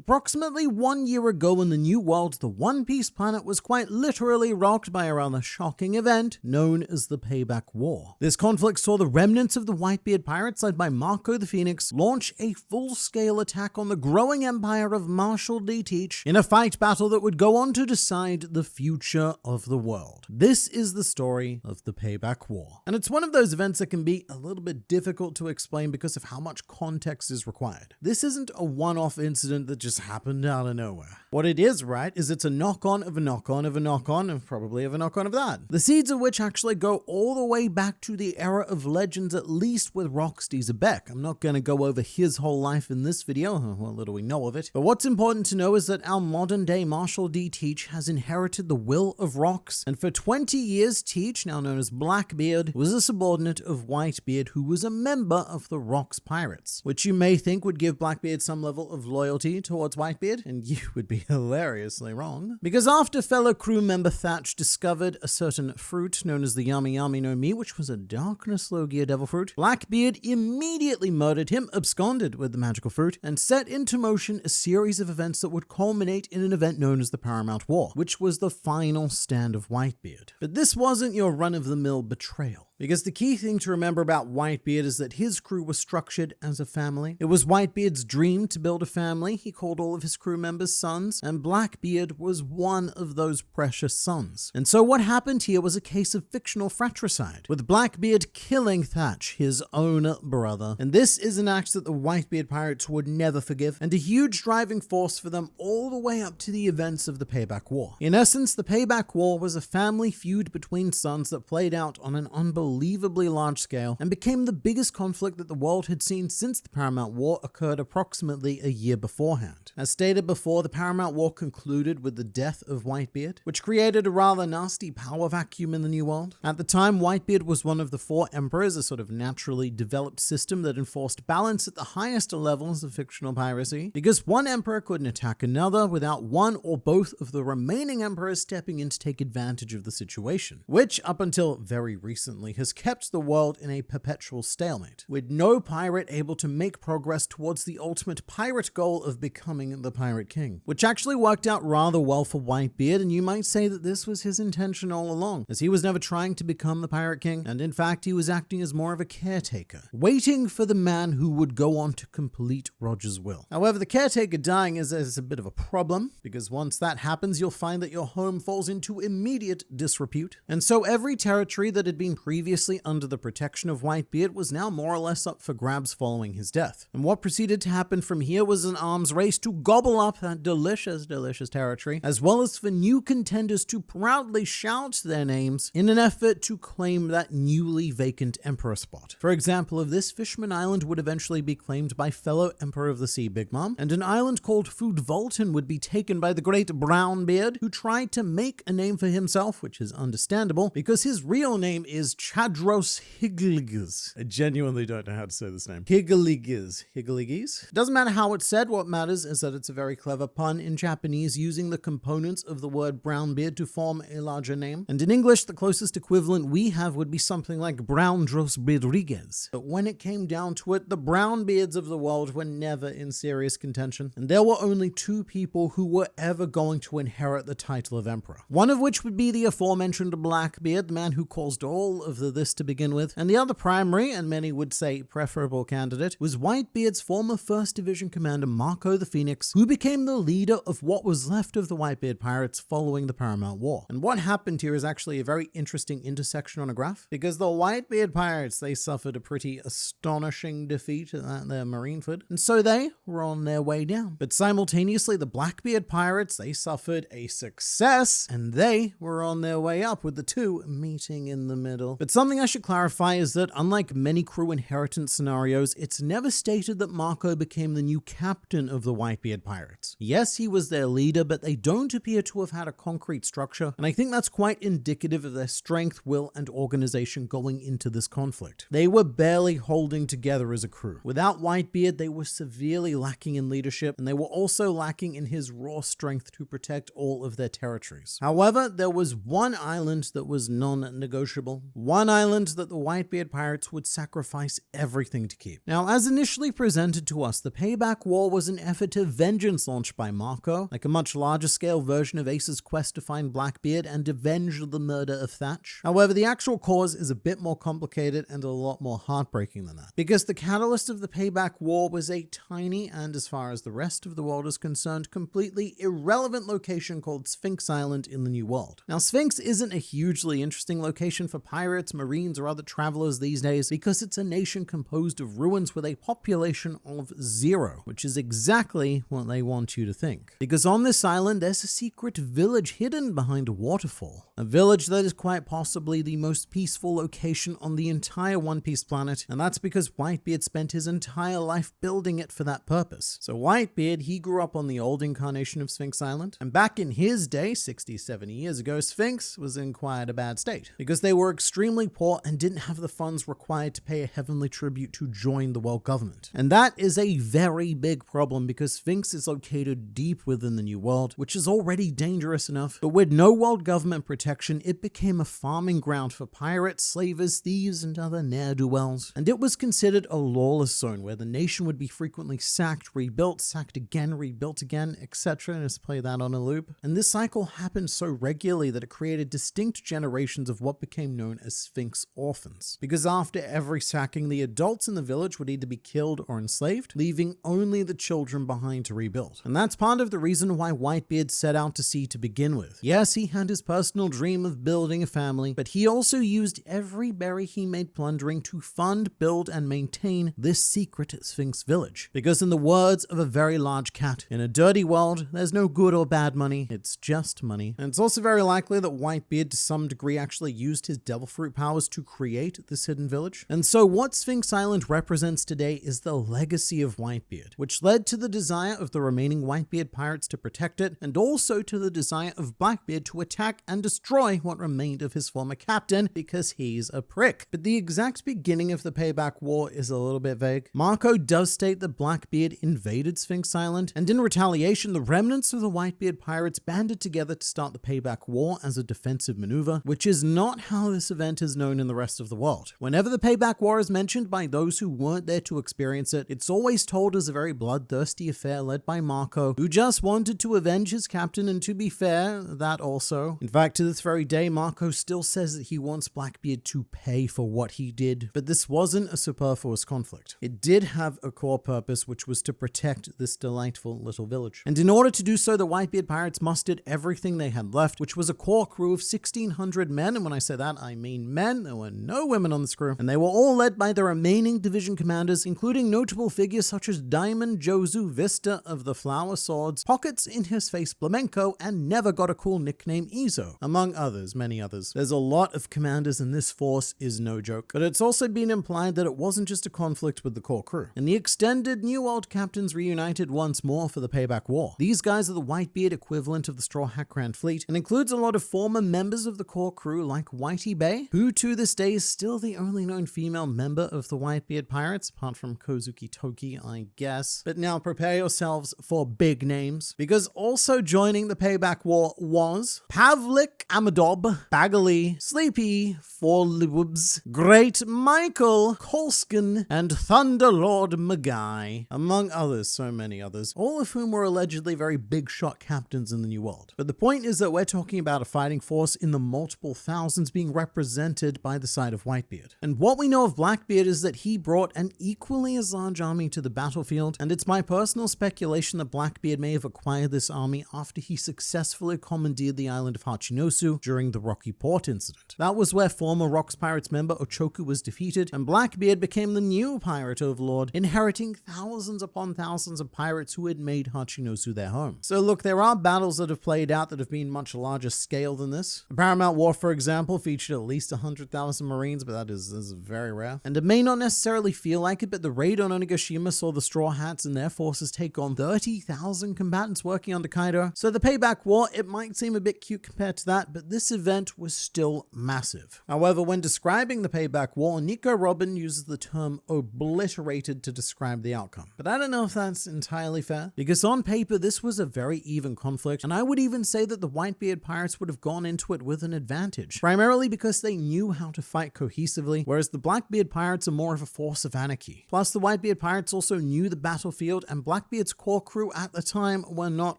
Approximately 1 year ago in the New World, the One Piece planet was quite literally rocked by a rather shocking event known as the Payback War. This conflict saw the remnants of the Whitebeard pirates led by Marco the Phoenix launch a full-scale attack on the growing empire of Marshal D. Teach in a fight battle that would go on to decide the future of the world. This is the story of the Payback War. And it's one of those events that can be a little bit difficult to explain because of how much context is required. This isn't a one-off incident that just happened out of nowhere. What it is, right, is it's a knock-on of a knock-on of a knock-on and probably of a knock-on of that. The seeds of which actually go all the way back to the era of legends, at least with Rocksteady Zebek. I'm not going to go over his whole life in this video, what little we know of it. But what's important to know is that our modern-day Marshal D. Teach has inherited the will of Rocks, and for 20 years, Teach, now known as Blackbeard, was a subordinate of Whitebeard who was a member of the Rocks Pirates, which you may think would give Blackbeard some level of loyalty towards Whitebeard, and you would be hilariously wrong. Because after fellow crew member Thatch discovered a certain fruit known as the Yami Yami no Mi, which was a Darkness Logia devil fruit, Blackbeard immediately murdered him, absconded with the magical fruit, and set into motion a series of events that would culminate in an event known as the Paramount War, which was the final stand of Whitebeard. But this wasn't your run-of-the-mill betrayal. Because the key thing to remember about Whitebeard is that his crew was structured as a family. It was Whitebeard's dream to build a family. He called all of his crew members sons, and Blackbeard was one of those precious sons. And so what happened here was a case of fictional fratricide, with Blackbeard killing Thatch, his own brother. And this is an act that the Whitebeard pirates would never forgive, and a huge driving force for them all the way up to the events of the Payback War. In essence, the Payback War was a family feud between sons that played out on an unbelievably large scale and became the biggest conflict that the world had seen since the Paramount War occurred approximately a year beforehand. As stated before, the Paramount War concluded with the death of Whitebeard, which created a rather nasty power vacuum in the New World. At the time, Whitebeard was one of the 4 emperors, a sort of naturally developed system that enforced balance at the highest levels of fictional piracy, because one emperor couldn't attack another without one or both of the remaining emperors stepping in to take advantage of the situation, which up until very recently has kept the world in a perpetual stalemate, with no pirate able to make progress towards the ultimate pirate goal of becoming the Pirate King, which actually worked out rather well for Whitebeard, and you might say that this was his intention all along, as he was never trying to become the Pirate King, and in fact he was acting as more of a caretaker, waiting for the man who would go on to complete Roger's will. However, the caretaker dying is a bit of a problem, because once that happens you'll find that your home falls into immediate disrepute, and so every territory that had been previously under the protection of Whitebeard was now more or less up for grabs following his death. And what proceeded to happen from here was an arms race to gobble up that delicious territory, as well as for new contenders to proudly shout their names in an effort to claim that newly vacant emperor spot. For example of this, Fishman Island would eventually be claimed by fellow Emperor of the Sea Big Mom, and an island called Food Volton would be taken by the great Brownbeard, who tried to make a name for himself, which is understandable, because his real name is Chadros Higglygiz. I genuinely don't know how to say this name. Higglygiz. Higglygiz? Doesn't matter how it's said, what matters is that it's a very clever pun in Japanese using the components of the word Brownbeard to form a larger name. And in English, the closest equivalent we have would be something like Browndros Rodriguez. But when it came down to it, the Brownbeards of the world were never in serious contention, and there were only 2 people who were ever going to inherit the title of emperor. One of which would be the aforementioned Blackbeard, the man who caused all of this to begin with, and the other primary, and many would say preferable candidate, was Whitebeard's former 1st Division commander Marco the Phoenix, who became the leader of what was left of the Whitebeard pirates following the Paramount War. And what happened here is actually a very interesting intersection on a graph, because the Whitebeard pirates, they suffered a pretty astonishing defeat at their Marineford, and so they were on their way down. But simultaneously, the Blackbeard pirates, they suffered a success, and they were on their way up, with the 2 meeting in the middle. But something I should clarify is that unlike many crew inheritance scenarios, it's never stated that Marco became the new captain of the Whitebeard pirates. Yes, he was their leader, but they don't appear to have had a concrete structure, and I think that's quite indicative of their strength, will, and organization going into this conflict. They were barely holding together as a crew. Without Whitebeard, they were severely lacking in leadership, and they were also lacking in his raw strength to protect all of their territories. However, there was one island that was non-negotiable, one one island that the Whitebeard pirates would sacrifice everything to keep. Now, as initially presented to us, the Payback War was an effort of vengeance launched by Marco, like a much larger scale version of Ace's quest to find Blackbeard and avenge the murder of Thatch. However, the actual cause is a bit more complicated and a lot more heartbreaking than that, because the catalyst of the Payback War was a tiny and, as far as the rest of the world is concerned, completely irrelevant location called Sphinx Island in the New World. Now, Sphinx isn't a hugely interesting location for pirates, marines, or other travelers these days because it's a nation composed of ruins with a population of 0, which is exactly what they want you to think. Because on this island, there's a secret village hidden behind a waterfall. A village that is quite possibly the most peaceful location on the entire One Piece planet, and that's because Whitebeard spent his entire life building it for that purpose. So Whitebeard, he grew up on the old incarnation of Sphinx Island, and back in his day, 60, 70 years ago, Sphinx was in quite a bad state, because they were extremely poor and didn't have the funds required to pay a heavenly tribute to join the world government. And that is a very big problem because Sphinx is located deep within the New World, which is already dangerous enough, but with no world government protection, it became a farming ground for pirates, slavers, thieves, and other ne'er-do-wells. And it was considered a lawless zone where the nation would be frequently sacked, rebuilt, sacked again, rebuilt again, etc. Just play that on a loop. And this cycle happened so regularly that it created distinct generations of what became known as Sphinx orphans. Because after every sacking, the adults in the village would either be killed or enslaved, leaving only the children behind to rebuild. And that's part of the reason why Whitebeard set out to sea to begin with. Yes, he had his personal dream of building a family, but he also used every berry he made plundering to fund, build, and maintain this secret Sphinx village. Because in the words of a very large cat, in a dirty world, there's no good or bad money, it's just money. And it's also very likely that Whitebeard to some degree actually used his devil fruit powers to create this hidden village. And so what Sphinx Island represents today is the legacy of Whitebeard, which led to the desire of the remaining Whitebeard pirates to protect it, and also to the desire of Blackbeard to attack and destroy what remained of his former captain because he's a prick. But the exact beginning of the Payback War is a little bit vague. Marco does state that Blackbeard invaded Sphinx Island, and in retaliation, the remnants of the Whitebeard pirates banded together to start the Payback War as a defensive maneuver, which is not how this event is known in the rest of the world. Whenever the Payback War is mentioned by those who weren't there to experience it, it's always told as a very bloodthirsty affair led by Marco, who just wanted to avenge his captain, and to be fair, that also. In fact, to this very day, Marco still says that he wants Blackbeard to pay for what he did, but this wasn't a superfluous conflict. It did have a core purpose, which was to protect this delightful little village. And in order to do so, the Whitebeard pirates mustered everything they had left, which was a core crew of 1,600 men, and when I say that, I mean men. There were no women on this crew, and they were all led by the remaining division commanders, including notable figures such as Diamond Jozu Vista of the Flower Swords, Pockets in His Face Flamenco, and never got a cool nickname Eizo, among others, many others. There's a lot of commanders, and this force is no joke. But it's also been implied that it wasn't just a conflict with the core crew, and the extended New World captains reunited once more for the Payback War. These guys are the Whitebeard equivalent of the Straw Hat Grand Fleet, and includes a lot of former members of the core crew like Whitey Bay, who to this day is still the only known female member of the Whitebeard pirates, apart from Kozuki Toki, I guess. But now prepare yourselves for big names, because also joining the Payback War was Pavlik Amadob, Bagley, Sleepy, Forlibs, Great Michael, Kolskin, and Thunderlord Magai, among others, so many others, all of whom were allegedly very big shot captains in the New World. But the point is that we're talking about a fighting force in the multiple thousands being represented by the side of Whitebeard. And what we know of Blackbeard is that he brought an equally as large army to the battlefield, and it's my personal speculation that Blackbeard may have acquired this army after he successfully commandeered the island of Hachinosu during the Rocky Port incident. That was where former Rocks Pirates member Ochoku was defeated, and Blackbeard became the new pirate overlord, inheriting thousands upon thousands of pirates who had made Hachinosu their home. So look, there are battles that have played out that have been much larger scale than this. The Paramount War, for example, featured at least 100,000 Marines, but that is very rare. And it may not necessarily feel like it, but the raid on Onigashima saw the Straw Hats and their forces take on 30,000 combatants working under Kaido. So the Payback War, it might seem a bit cute compared to that, but this event was still massive. However, when describing the Payback War, Nico Robin uses the term obliterated to describe the outcome. But I don't know if that's entirely fair, because on paper, this was a very even conflict, and I would even say that the Whitebeard pirates would have gone into it with an advantage, primarily because they knew knew how to fight cohesively, whereas the Blackbeard pirates are more of a force of anarchy. Plus, the Whitebeard pirates also knew the battlefield, and Blackbeard's core crew at the time were not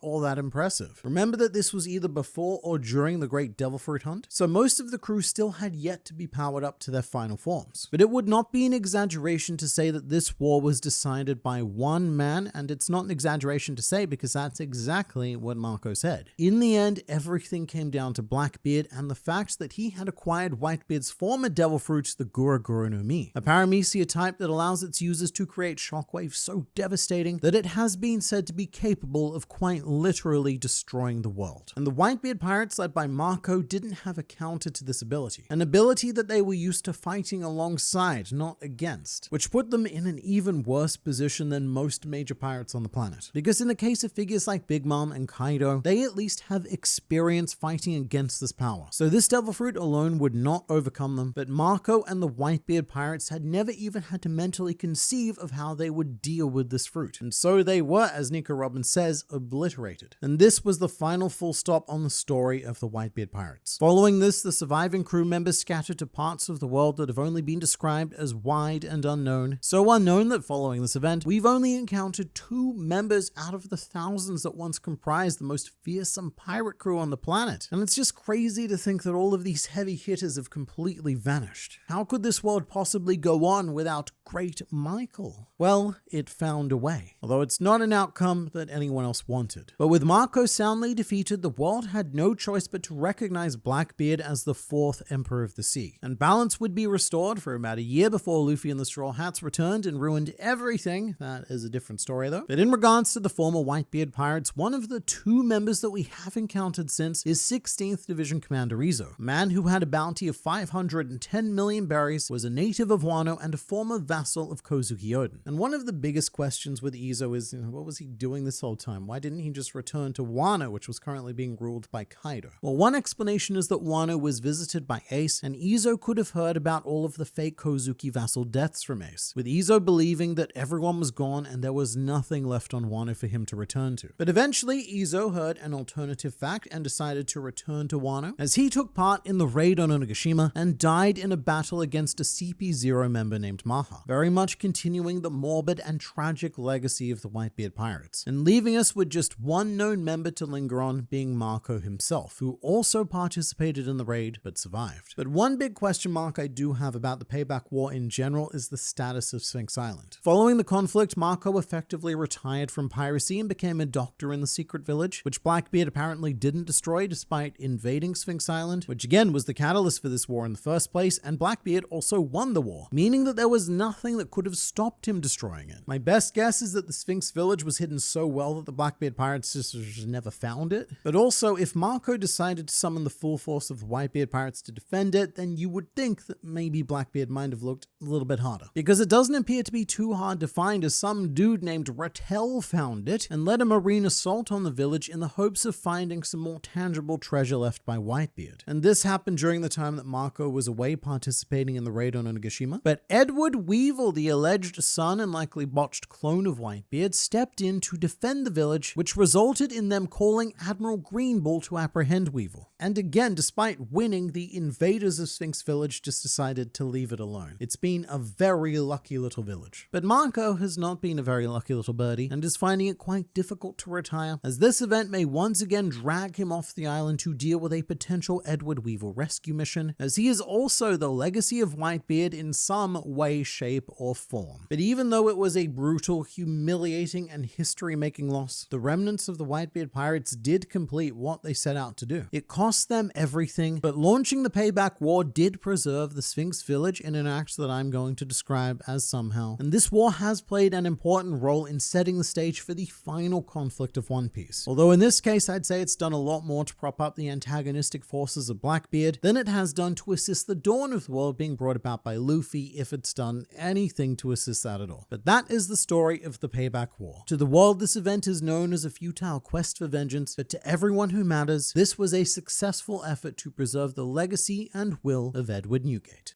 all that impressive. Remember that this was either before or during the Great Devil Fruit Hunt, so most of the crew still had yet to be powered up to their final forms. But it would not be an exaggeration to say that this war was decided by one man, and it's not an exaggeration to say because that's exactly what Marco said. In the end, everything came down to Blackbeard and the fact that he had acquired Whitebeard's former devil fruit, the Gura Gura no Mi, a paramecia type that allows its users to create shockwaves so devastating that it has been said to be capable of quite literally destroying the world. And the Whitebeard pirates led by Marco didn't have a counter to this ability, an ability that they were used to fighting alongside, not against, which put them in an even worse position than most major pirates on the planet. Because in the case of figures like Big Mom and Kaido, they at least have experience fighting against this power. So this devil fruit alone would not overcome them, but Marco and the Whitebeard pirates had never even had to mentally conceive of how they would deal with this fruit. And so they were, as Nico Robbins says, obliterated. And this was the final full stop on the story of the Whitebeard pirates. Following this, the surviving crew members scattered to parts of the world that have only been described as wide and unknown. So unknown that following this event, we've only encountered 2 members out of the thousands that once comprised the most fearsome pirate crew on the planet. And it's just crazy to think that all of these heavy hitters have completely vanished. How could this world possibly go on without Great Michael? Well, it found a way, although it's not an outcome that anyone else wanted. But with Marco soundly defeated, the world had no choice but to recognize Blackbeard as the 4th Emperor of the Sea. And balance would be restored for about a year before Luffy and the Straw Hats returned and ruined everything. That is a different story though. But in regards to the former Whitebeard pirates, one of the 2 members that we have encountered since is 16th Division Commander Eizo, a man who had a bounty of 510 million berries, was a native of Wano and a former vassal of Kozuki Oden. And one of the biggest questions with Eizo is, what was he doing this whole time? Why didn't he just return to Wano, which was currently being ruled by Kaido? Well, one explanation is that Wano was visited by Ace, and Eizo could have heard about all of the fake Kozuki vassal deaths from Ace, with Eizo believing that everyone was gone and there was nothing left on Wano for him to return to. But eventually, Eizo heard an alternative fact and decided to return to Wano, as he took part in the raid on Onigashima and died in a battle against a CP0 member named Maha, very much continuing the morbid and tragic legacy of the Whitebeard pirates, and leaving us with just one known member to linger on, being Marco himself, who also participated in the raid but survived. But one big question mark I do have about the Payback War in general is the status of Sphinx Island. Following the conflict, Marco effectively retired from piracy and became a doctor in the secret village, which Blackbeard apparently didn't destroy despite invading Sphinx Island, which again was the catalyst for this war in the first place, and Blackbeard also won the war, meaning that there was nothing that could have stopped him destroying it. My best guess is that the Sphinx village was hidden so well that the Blackbeard pirates just never found it. But also, if Marco decided to summon the full force of the Whitebeard pirates to defend it, then you would think that maybe Blackbeard might have looked a little bit harder, because it doesn't appear to be too hard to find, as some dude named Rattel found it and led a marine assault on the village in the hopes of finding some more tangible treasure left by Whitebeard. And this happened during the time that Marco was away participating in the raid on Onigashima. But Edward Weevil, the alleged son and likely botched clone of Whitebeard, stepped in to defend the village, which resulted in them calling Admiral Greenbull to apprehend Weevil. And again, despite winning, the invaders of Sphinx Village just decided to leave it alone. It's been a very lucky little village. But Marco has not been a very lucky little birdie and is finding it quite difficult to retire, as this event may once again drag him off the island to deal with a potential Edward Weevil rescue mission, as he is also the legacy of Whitebeard in some way, shape, or form. But even though it was a brutal, humiliating, and history-making loss, the remnants of the Whitebeard pirates did complete what they set out to do. It cost them everything, but launching the Payback War did preserve the Sphinx Village in an act that I'm going to describe as somehow. And this war has played an important role in setting the stage for the final conflict of One Piece. Although in this case, I'd say it's done a lot more to prop up the antagonistic forces of Blackbeard than it has done to assist the dawn of the world being brought about by Luffy, if it's done anything to assist that at all. But that is the story of the Payback War. To the world, this event is known as a futile quest for vengeance, but to everyone who matters, this was a successful effort to preserve the legacy and will of Edward Newgate.